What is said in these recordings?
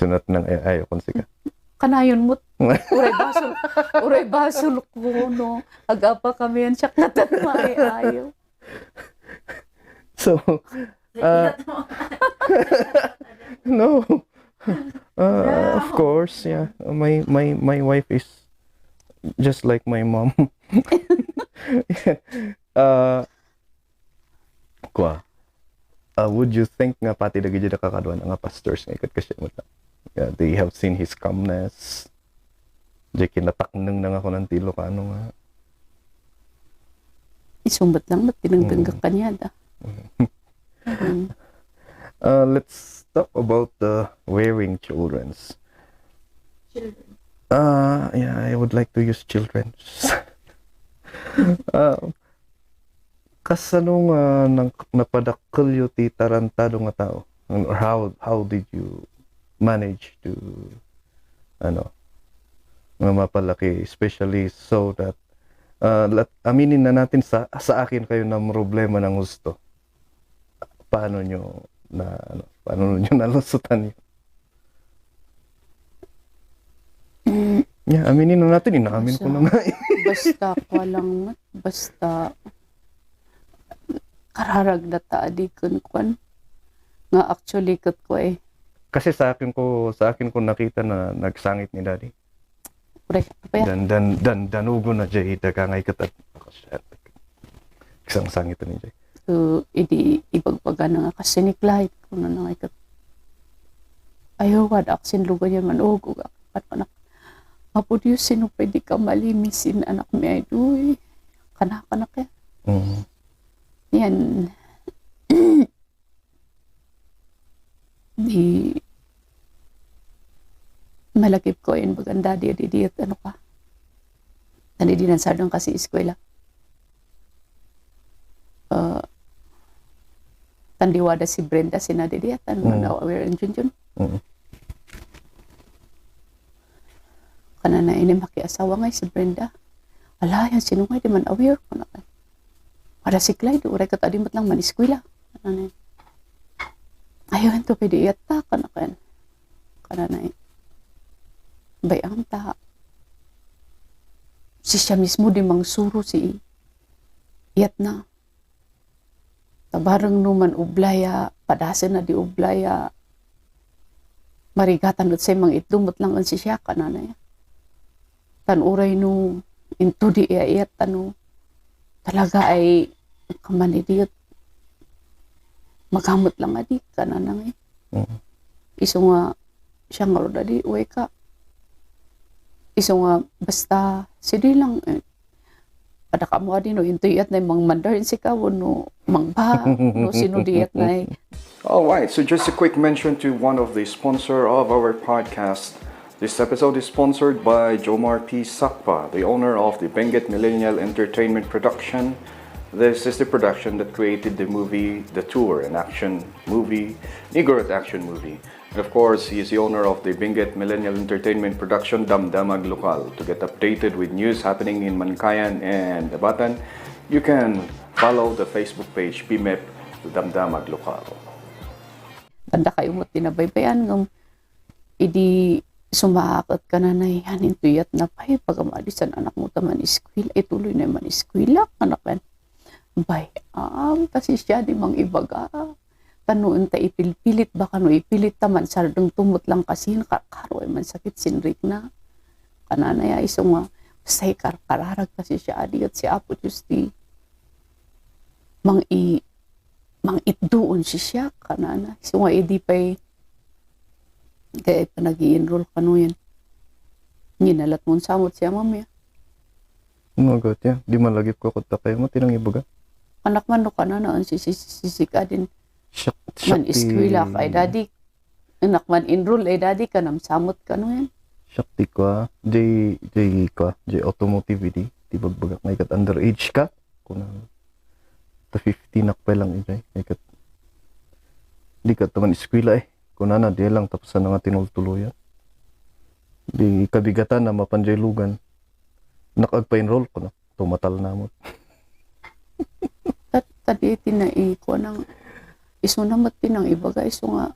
Sunat ng ayaw kon sika. Kanayon mo, uray basol ko, no. Agapa kami yan siya katan maayaw. So, no. Of course, yeah. My wife is just like my mom. Would you think nga pati lagi dyan nakakaduan nga pastors nga ikat kasi mo na? Yeah, they have seen his calmness. Diyan kinataknang na ako ng tilo ka ano nga. Isumbat lang ba't tinanggang kanya da. Let's talk about the wearing children's. Children. Yeah, I would like to use children's. Kasano nga napadakkel yu ti tarantado nga tao? Or how did you manage to nga mapalaki, especially so that aminin na natin sa akin kayo na problema ng gusto. Paano nyo nalusutan yun? Yeah, aminin na natin, inaamin ko na nga. Basta kararag na taadi kun nga actually kat ko eh. Kasi sa akin ko nakita na nagsangit ni Daddy. Pre, apa ya? Danugo na jay dagangay katat. Isang sangit ni jay. So, ipagpaga na nga kasi niklahit ko na nangikat. Ayaw wad aksin lugo yan man ogo at anak. Apo Diyos, sino pwede ka malimisin anak mi ay duy. Kanak-kanak yan. Yan. Di malakip ko yun baganda di at ano ka. Nandidinan sa doon kasi eskwela. Tandiwada si Brenda sinadidi at ano na aware and Junjun. Kana na ini makiasawa ngay si Brenda. Ala yan sino ngay di man aware ko na. Para si Clyde uray ka tadi lang man eskwela. Ano na. Ayaw to pwede iyata kana kan. Kana na. Bayang ta. Si siya mismo di mangsuro si iyat na. Tabarang numan ublaya, padasin na di ublaya. Marigatan at say mang itlumot lang ang si siya kanana ya. Tanuray no into di iyat tanu. Talaga ay kamanidiyot. Magamot lang adi kanana nga. Iso nga siya nga roda di uwe ka. Iso nga basta sidi lang pada kamu adi no intuyat na mang mandarin si kawo no mangba no sinudiyat na. All right, so just a quick mention to one of the sponsor of our podcast. This episode is sponsored by Jomar P. Sakpa, the owner of the Benguet Millennial Entertainment Production. This is the production that created the movie The Tour, an action movie, Igorot action movie. And of course, he is the owner of the Benguet Millennial Entertainment Production, Damdamag Lokal. To get updated with news happening in Mankayan and Dabatan, you can follow the Facebook page, PMEP Damdamag Lokal. Tanda kayo mo tinabaybayan ng idi sumakot ka na na yan intuyat na pa'y pagkamalisan anak mo taman iskwila, ituloy na man iskwila, anak yan. Bay, kasi siya di mang ibaga. Tanuan ta ipilpilit baka no ipilit taman sardong tumot lang kasi karoy man sakit sinrik na. Kanana ya iso nga say kararag kasi siya adi at si Apo Justi. Mang itdoon siya kanana. Iso nga idi pa'y kaya pa nag-i-enroll ka no yan. Nginalat mo samot siya mamaya. Magot ya, di malagip ko kung takay mo, tinang ibaga. Anak man no ka na ang sisik ka din. Man iskwila ka ay daddy. Anak man enroll ay daddy ka nam samot ka no yan. Shakti ko J automotive di bagbagak ngay kat underage ka. Kuna ta 15 nakpay lang ijay. Ngay kat di ka taman iskwila Kuna na di lang tapos na nga tinultuluyan. Di kabigatan na mapanjay lugan. Nakagpa-enroll ko na. Tumatal na mo. Tadi tinai ko ng iso na mati ng ibaga iso nga.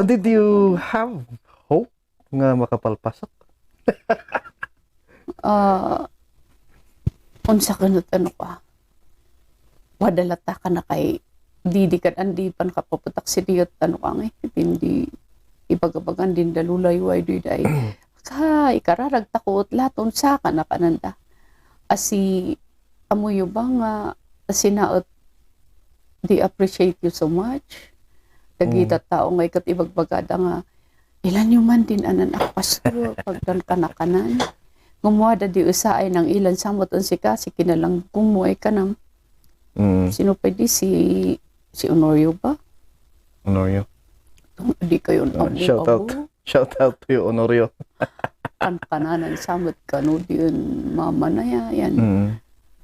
Did you have nga makapalpasak. Unsa kanut ano ka? Wadalata ka na kay di kan andi pan kapaputak si Diyot ano ka nga hindi ibagabagan din dalulay way day ka ikararag takot laton sa ka na kananda asi amuyo ba nga sinaot di appreciate you so much dagita tao nga ikat ibagbagada nga ilan yung man din anan ak pastor pagdan kanakanan gumuada di usa ay nang ilan samot on si kinalang gumuay kanam sino pwede si Honorio ba? Honorio. Di kayo Shout out to you, Honorio. Kananan samot kano diyon mama na yan.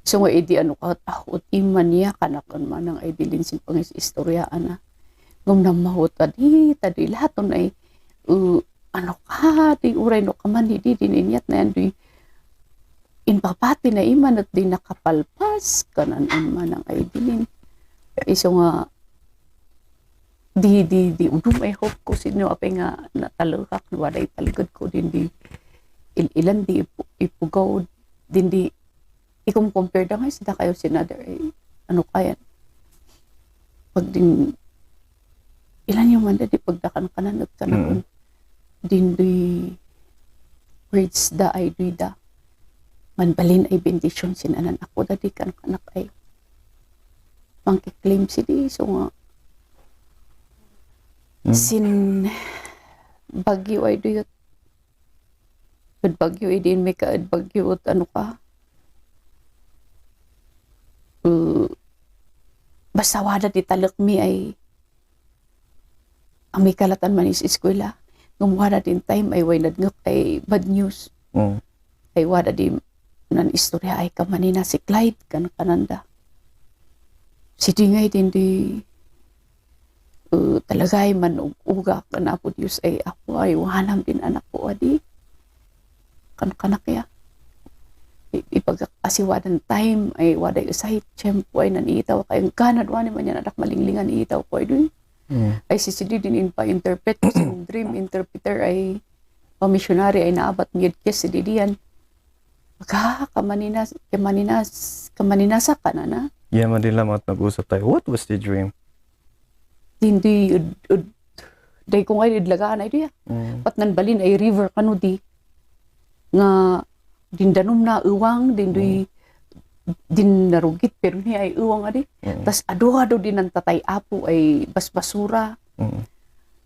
So nga edi ano ka takot iman niya kanakon man ang idilin sin pangis istoryaan na. Ngum na mahot tadi lahat on ay ano ka di uray no kaman di dininyat na yan di inpapati na iman at di nakapalpas kanan man ang idilin. Iso nga di udum ay hope ko sino apay nga natalukak waday talikod ko din di ilan di ipugaw din di i-compare da nga sida kayo sinother ano kaya pag din ilan yung manda di pagdakan kanan at kanan din di words da ay da manbalin ay bendisyon sinanan ako dadi kan kanak ay pangkiklaim si di so nga sin bagyo ay duyot kad bagyo ay din may kaad bagyo at ano ka basta wada di talak mi ay ang may kalatan man is eskwela ngumwada din time ay way nadngak ay bad news ay wada di nan istorya ay kamanina si Clyde kananda si Dingay din di talagay man uga ka na po Diyos ay ako ay wahanam din anak ko adi kanak ya ipagkasiwadan time ay waday usahit tiyempo ay nanitaw kayong ganad wani man yan anak malinglingan itaw ko ay dun ay sisidi din pa-interpret kasi yung dream interpreter ay pamissionary ay naabat miyad kes si Didian kamaninasak ka na Yeah, madila mat nag-usap tayo. What was the dream? Hindi day ko ngay idlagaan ay diya. Pat nan balin ay river kano di nga dindanom na uwang din narugit pero ni ay uwang adi. Tas ado din ang tatay apo ay basbasura.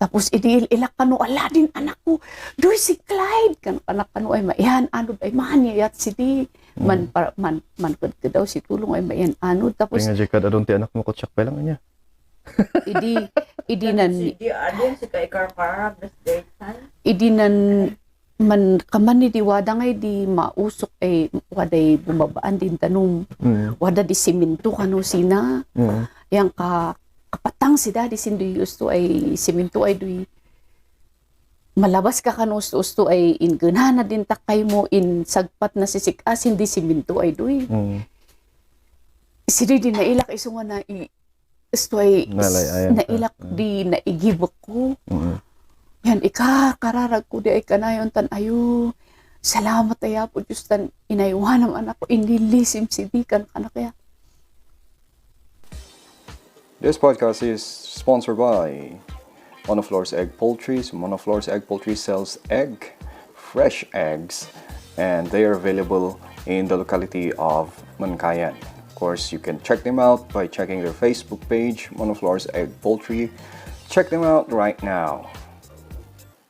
Tapos ilak kano ala din anak ko. Doy si Clyde kan anak kano ay maihan anod ay maniyat si di. Man kod daw si tulong ay maihan anod tapos nga jekad adon ti anak mo ko tsak pa lang niya. idi nan Si di adin si kay karkarag das daytime. idi nan man kaman ni diwada ngay di mausok ay waday bumabaan din tanong wada di siminto kano sina yang kapatang si daddy sindoy usto ay siminto ay doy malabas ka kanus usto ay ingana din takay mo in sagpat na sisikasin di siminto ay doy sidi di nailak iso nga na usto ay nailak di naigibok ko yan ikakararag ko di ay kanayon tan ayo salamat ay po Diyos tan inayuhan ng anak ko inilisim si di kan kaya. This podcast is sponsored by Monoflore's Egg Poultry. So Monoflore's Egg Poultry sells fresh eggs, and they are available in the locality of Mankayan. Of course, you can check them out by checking their Facebook page, Monoflore's Egg Poultry. Check them out right now.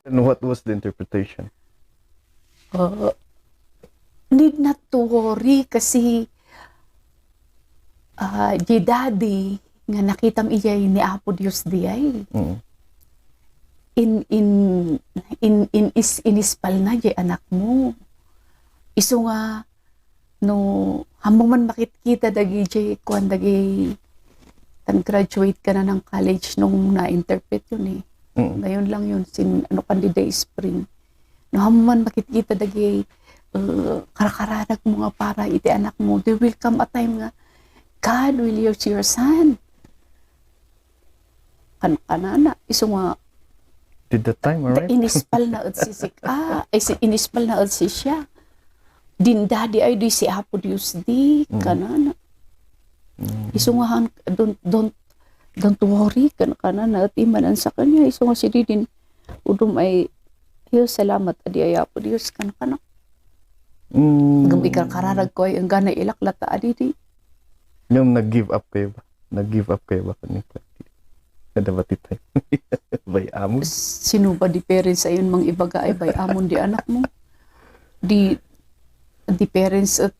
And what was the interpretation? Need not to worry kasi di daddy nga nakitam iyay ni Apo Dios di ay. Inispal na di anak mo. Iso nga no hamong man makikita dagi di kuan dagi tan graduate ka na ng college nung na-interpret yun eh. Ngayon lang yun ano candidate spring. No hamong man makikita dagi karakaradag mo nga para iti anak mo. There will come a time nga God will use your son. Kanana iso nga Did the time, alright? Inispal na si inispal na si siya. Din daddy ay di si Apo Dios di kanana. Isungahan don't worry kanana at imanan sa kanya isunga si din udum ay hiyo salamat adi ay Apo Dios kanana. Gumikar kararag ko ay ang gana ilaklata adi di. Yung nag-give up kayo ba? Nag-give up kayo ba kanina? Kada ba titay? Bay amon? Sino ba di parents ayun mang ibaga ay bay amon di anak mo? Di parents at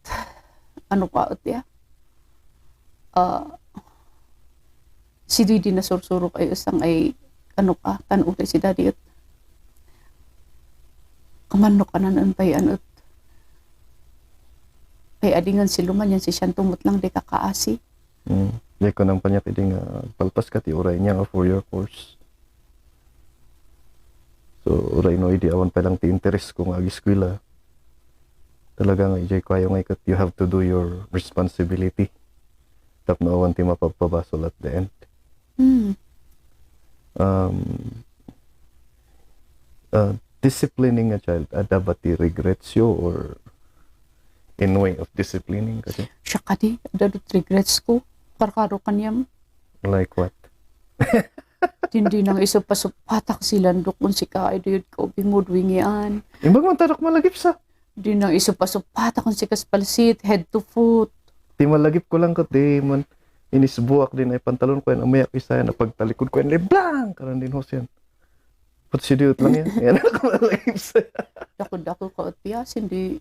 ano pa at ya? Si Didi na sursuro kayo isang ay ano pa, tanutay si daddy at kamano ka na naan bay ano at ay adingan si Luman yan si siyang tumot lang di kakaasi. Di ko nang panyak iding palpas ka ti uray niya nga 4-year course. So uray no idi awan pa lang ti interest kung agi eskwela. Talaga nga ijay ko ayo nga ikat you have to do your responsibility. Tap na awan ti mapapabasol at the end. Disciplining a child, ada ba ti regrets yo or in way of disciplining kasi? Siya ka di, dadot regrets ko. Karkaro kanyam. Like what? Hindi nang isa pasupatak sila kung si Kaay doon ko bingudwingian. Imbag man tarak malagip sa. Hindi nang isa pasupatak kung si Kaspalsit, head to foot. Ti malagip ko lang ko, di man inisbuak din ay pantalon ko yan, umayak isa yan, napagtalikod ko yan, leblang! Karan din hos yan. Put si diot lang yan. Yan ako malagip sa. Dako-dako ka at piyas, hindi.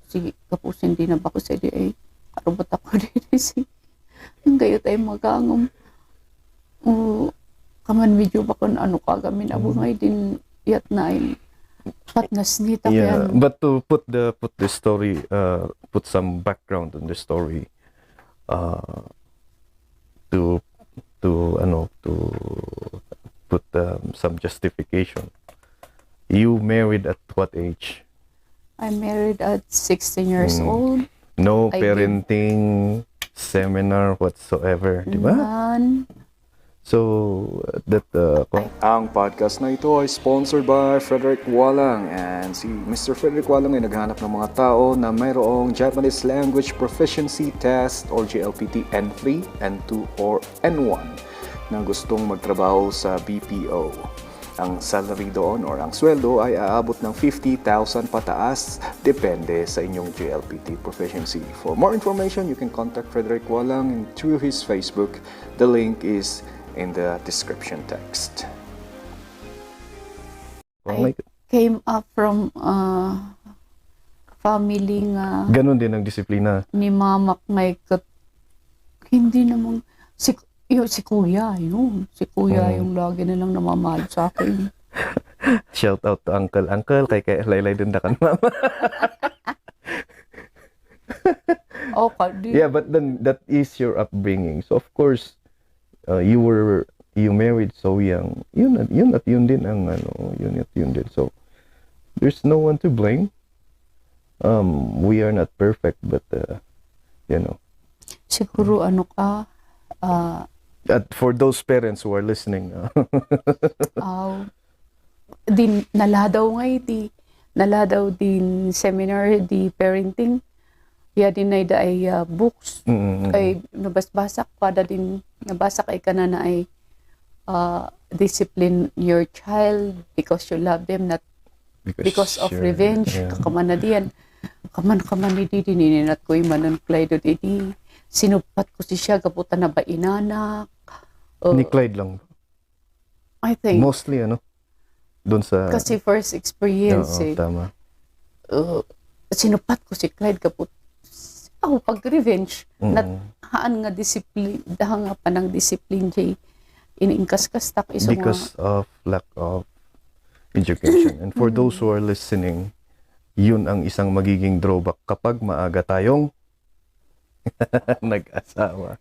Si kapus hindi na ba ko sa di ay karubat ako din si. Yung gayo tayo magangom. Kaman medyo ba kung ano kagamin abungay din yat na ay patnas nita Yeah, yan. but to put the story, put some background on the story, to put some justification. You married at what age? I married at 16 years old. No I parenting seminar whatsoever, di ba? None. So that ang podcast na ito ay sponsored by Frederick Walang, and si Mr. Frederick Walang ay naghanap ng mga tao na mayroong Japanese Language Proficiency Test or JLPT N3, N2 or N1 na gustong magtrabaho sa BPO. Ang salary doon or ang sweldo ay aabot ng 50,000 pataas, depende sa inyong JLPT proficiency. For more information, you can contact Frederick Walang through his Facebook. The link is in the description text. I came up from family nga Ganon din ang disiplina. ni mama may hindi namang si kuya yun. Si kuya yung lagi na lang namamahal sa akin. Shout out to Uncle kay laylay din da kan mama. Oh, kadi. Yeah, but then that is your upbringing. So of course, you married so young. Yun din ang yun din. So there's no one to blame. We are not perfect, but Siguro ano ka for those parents who are listening, din naladaw din seminar di parenting. Ya din ay books ay nabasa kada din nabasa kay kanana ay discipline your child because you love them, not because of revenge. Yeah. Kaman na diyan kaman ni di dininat ko imanan Clyde di sinupat ko si siya kaputan na ba inanak. Ni Clyde lang. I think Mostly doon sa kasi first experience tama. Sinupat ko si Clyde kaput pag revenge nat haan nga discipline dahang nga panang discipline jay iniingkas-kas tak iso Because of lack of education. And for those who are listening, yun ang isang magiging drawback kapag maaga tayong nag-asawa.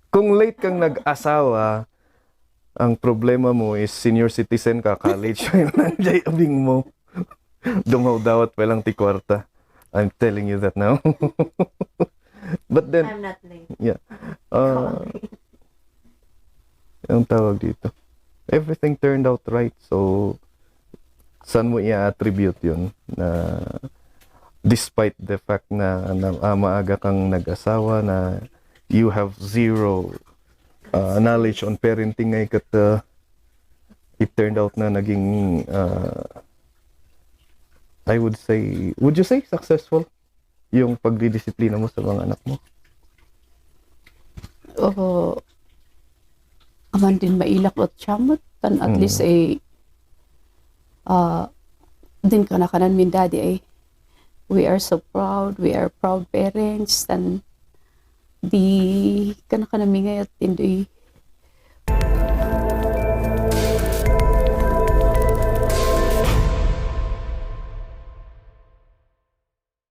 Kung late kang nag-asawa, ang problema mo is senior citizen ka, college, nandiyan abing mo. Dumaw dawat pa lang ti kwarta. I'm telling you that now. But then, I'm not late. yeah. Ang tawag dito. everything turned out right. So, saan mo i-attribute yun? Na despite the fact na maaga kang nag-asawa, na you have zero knowledge on parenting ngay kat it turned out na naging would you say successful yung pagdidisiplina mo sa mga anak mo? Oo. Aman din mailak at siyamot. Tan at least din ka na kanan min daddy we are so proud. We are proud parents. Tan di ka na kanamingay at hindi